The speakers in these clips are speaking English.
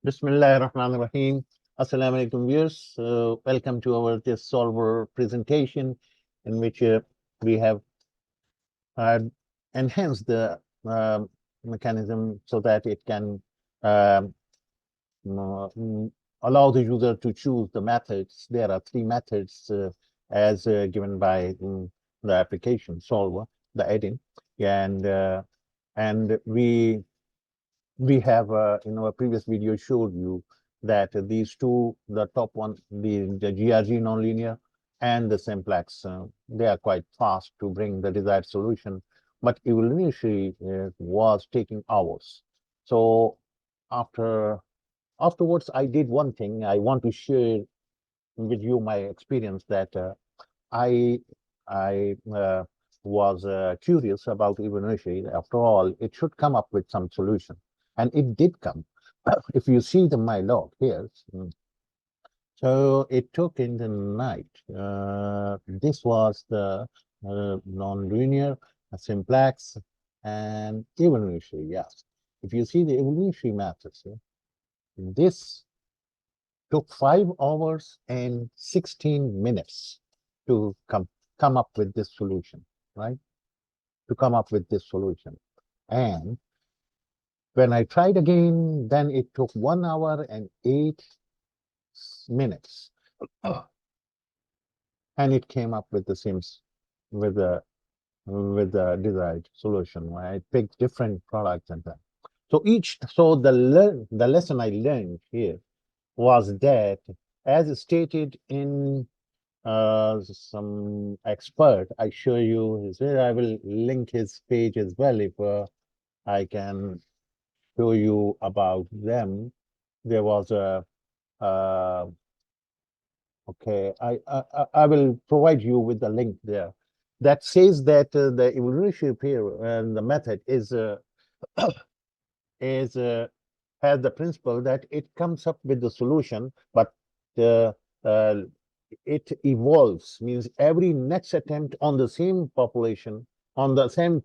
Bismillahirrahmanirrahim. Assalamu alaikum viewers. Welcome to our this solver presentation in which we have uh, enhanced the mechanism so that it can um, allow the user to choose the methods. There are three methods as given by the application solver, the addin, and we have in our previous video showed you that these two, the top one, the GRG Nonlinear and the Simplex, they are quite fast to bring the desired solution, but Evolutionary was taking hours. So afterwards, I did one thing. I want to share with you my experience that I I was curious about Evolutionary. After all, it should come up with some solution, and it did come. If you see my log here, so it took in the night. This was the non-linear, simplex, and evolutionary. Yes, if you see the evolutionary methods, this took 5 hours and 16 minutes to come up with this solution, right? To come up with this solution. And when I tried again, then it took 1 hour and 8 minutes. And it came up with the same, with the desired solution. Right? I picked different products and that. So the lesson I learned here was that, as stated in some expert, I show you his, I will link his page as well if I can show you about them. There was a okay, I will provide you with the link there that says that the evolutionary pair and the method is has the principle that it comes up with the solution, but uh, uh, it evolves, means every next attempt on the same population, on the same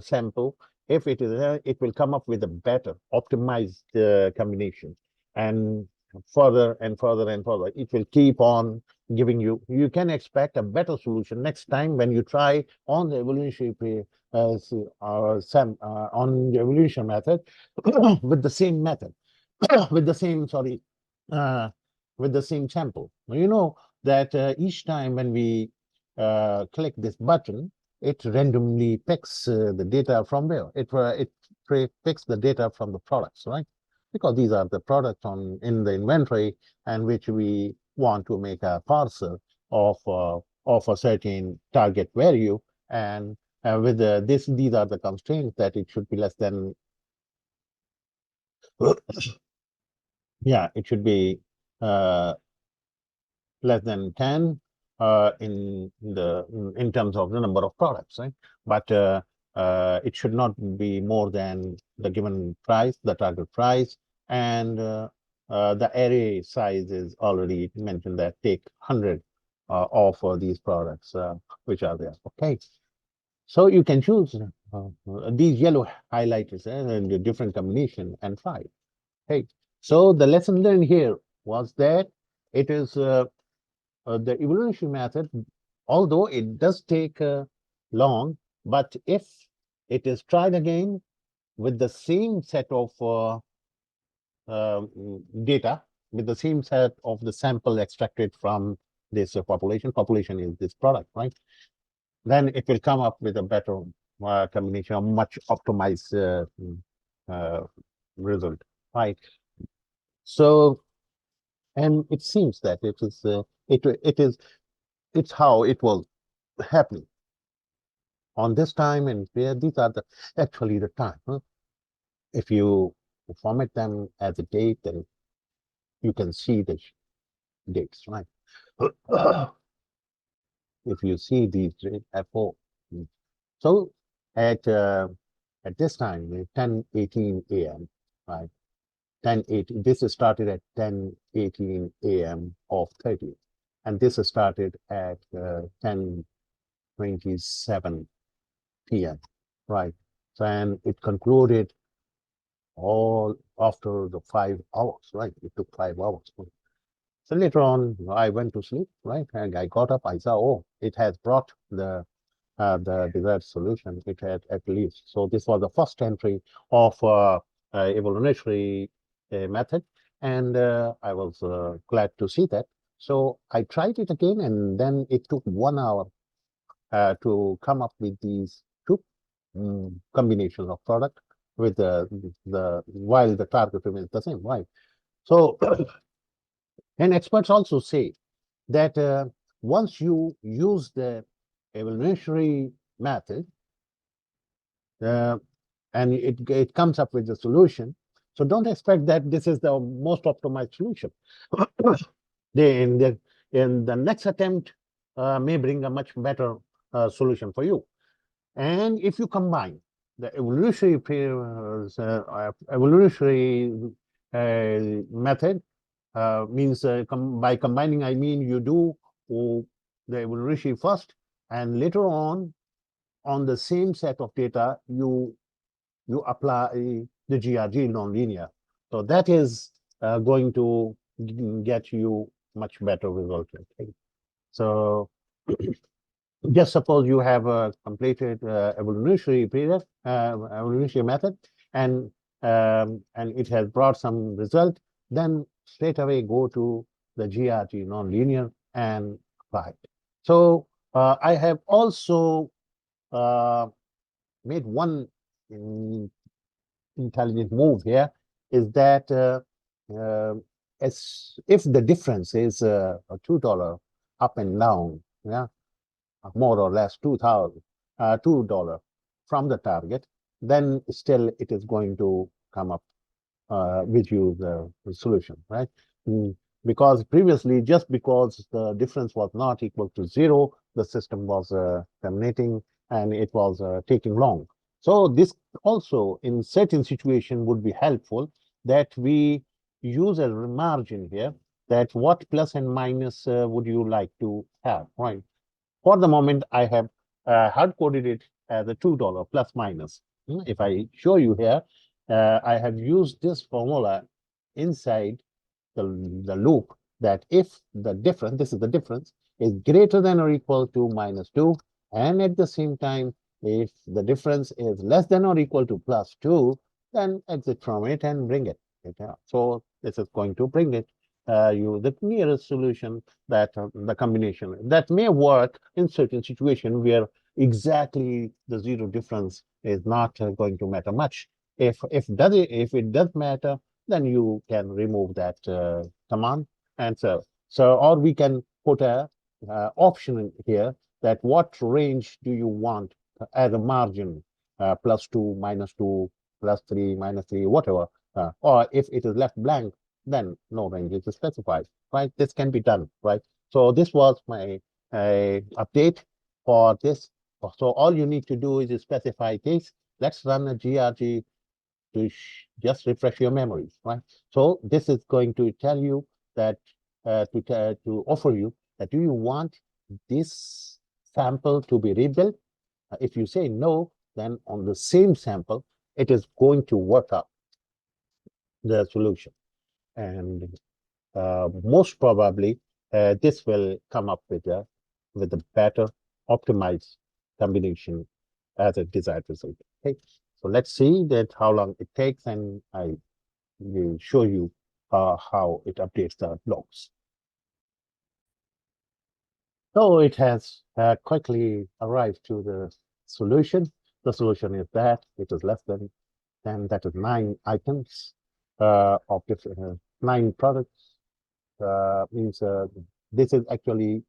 sample, if it is it will come up with a better optimized combination, and further and further and further it will keep on giving you. You can expect a better solution next time when you try on the evolutionary on the evolution method with the same method with the same uh, with the same sample. You know that each time when we click this button, it randomly picks the data from where it picks the data from the products, right? Because these are the products on in the inventory, and which we want to make a parcel of a certain target value, and with these are the constraints that it should be less than yeah, it should be uh, less than 10 in terms of the number of products, right? But it should not be more than the given price, the target price, and the array size is already mentioned that take 100 of these products which are there. Okay, so you can choose these yellow highlighters and the different combination and try. Hey, so the lesson learned here was that it is the evolutionary method, although it does take long, but if it is tried again with the same set of data, with the same set of the sample extracted from this population is this product, right? Then it will come up with a better combination, a much optimized uh, result, right? So, and it seems that it's how it was happening on this time and where these are the actually the time. Huh? If you format them as a date, then you can see the dates, right? If you see these F4. So at uh, at this time, 10:18 a.m., right? 10:18. This started at 10:18 a.m. of 30th, and this started at 10:27 p.m. Right. So, and it concluded all after the 5 hours, right? It took 5 hours. So later on, I went to sleep, right? And I got up, I saw, oh, it has brought the desired solution. It had at least. So this was the first entry of evolutionary method, and I was glad to see that. So I tried it again, and then it took 1 hour to come up with these two combinations of product with the while the target remains the same, right? So, and experts also say that once you use the evolutionary method, uh, and it comes up with the solution. So don't expect that this is the most optimized solution. In the next attempt may bring a much better solution for you. And if you combine the evolutionary method, means by combining, I mean you do the evolutionary first, and later on the same set of data, you apply the GRG nonlinear. So that is going to get you much better results. Okay? So just suppose you have a completed evolutionary period, evolutionary method, and it has brought some result, then straight away go to the GRG nonlinear and apply it. So I have also made one intelligent move here, is that as if the difference is $2 up and down, yeah, more or less $2 from the target, then still it is going to come up with you the solution, right? Because previously, just because the difference was not equal to 0, the system was terminating and it was taking long. So this also in certain situation would be helpful, that we use a margin here, that what plus and minus would you like to have, right? For the moment, I have hard coded it as a $2 plus minus. If I show you here, I have used this formula inside the loop, that if the difference, this is the difference, is greater than or equal to -2, and at the same time, if the difference is less than or equal to +2, then exit from it and bring it. Okay? So this is going to bring it you the nearest solution, that the combination that may work in certain situation where exactly the 0 difference is not going to matter much. If it does matter, then you can remove that command. And so or we can put a option in here, that what range do you want as a margin, +2, -2, +3, -3, whatever. Or if it is left blank, then no range is specified, right? This can be done, right? So this was my update for this. So all you need to do is specify this. Let's run a GRG to just refresh your memories, right? So this is going to tell you that to offer you that, do you want this sample to be rebuilt? If you say no, then on the same sample, it is going to work out the solution. And most probably, this will come up with a better optimized combination as a desired result. Okay, so let's see that how long it takes, and I will show you how it updates the logs. So it has quickly arrived to the solution. The solution is that it is less than 10, that is 9 items of different 9 products. Means this is actually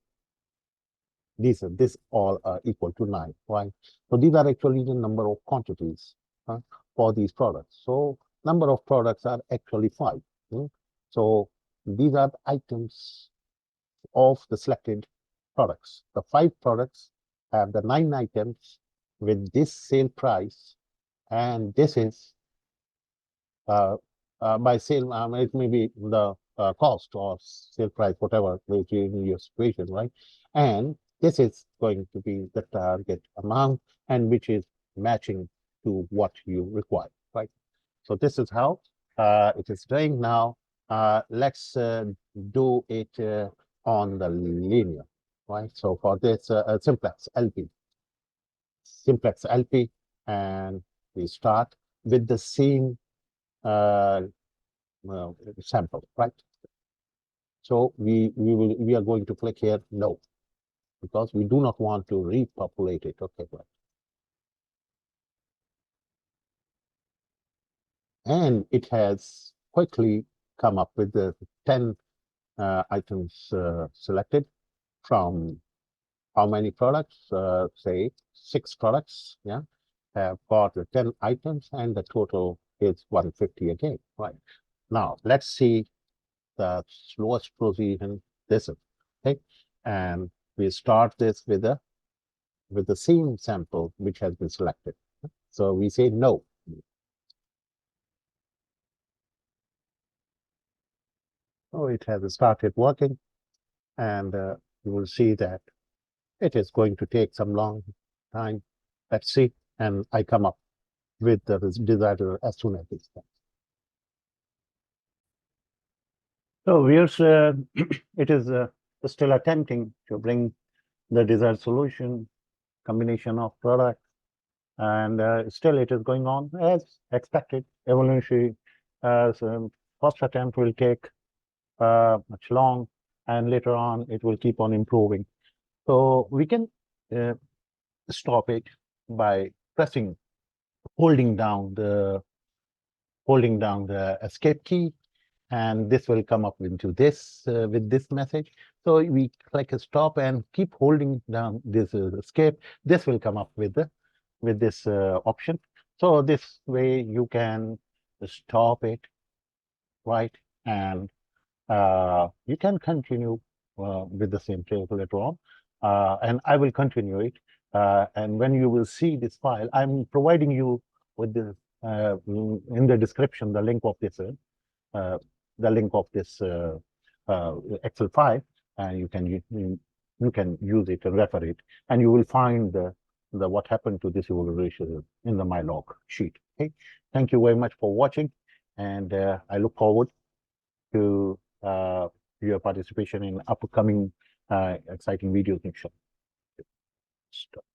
this all are equal to 9, right? So these are actually the number of quantities for these products. So number of products are actually 5. So these are items of the selected products. The 5 products have the 9 items with this sale price, and this is by sale, it may be the cost or sale price, whatever which in your situation, right? And this is going to be the target amount, and which is matching to what you require, right? So this is how it is doing now. Let's do it on the linear, right? So for this simplex LP, and we start with the same sample, right? So we are going to click here no, because we do not want to repopulate it. Okay, right. And it has quickly come up with the 10 items selected from how many products? Say 6 products, yeah, have got the 10 items, and the total is 150 again, right? Now, let's see the slowest position. This is, okay? And we start this with the same sample which has been selected. So we say no. So it has started working, and you will see that it is going to take some long time. Let's see, and I come up with the desired as soon as it's done. So here's it is still attempting to bring the desired solution, combination of products, and still it is going on as expected. Evolutionary first attempt will take much long, and later on it will keep on improving. So we can stop it by holding down the escape key, and this will come up into this with this message. So we click a stop and keep holding down this escape. This will come up with this option. So this way you can stop it, right? And you can continue with the same table later on, and I will continue it. And when you will see this file, I'm providing you with the in the description the link of this Excel file, and you can use it and refer it, and you will find the what happened to this evaluation in the my log sheet. Okay, thank you very much for watching, and I look forward to your participation in upcoming exciting videos. Stop.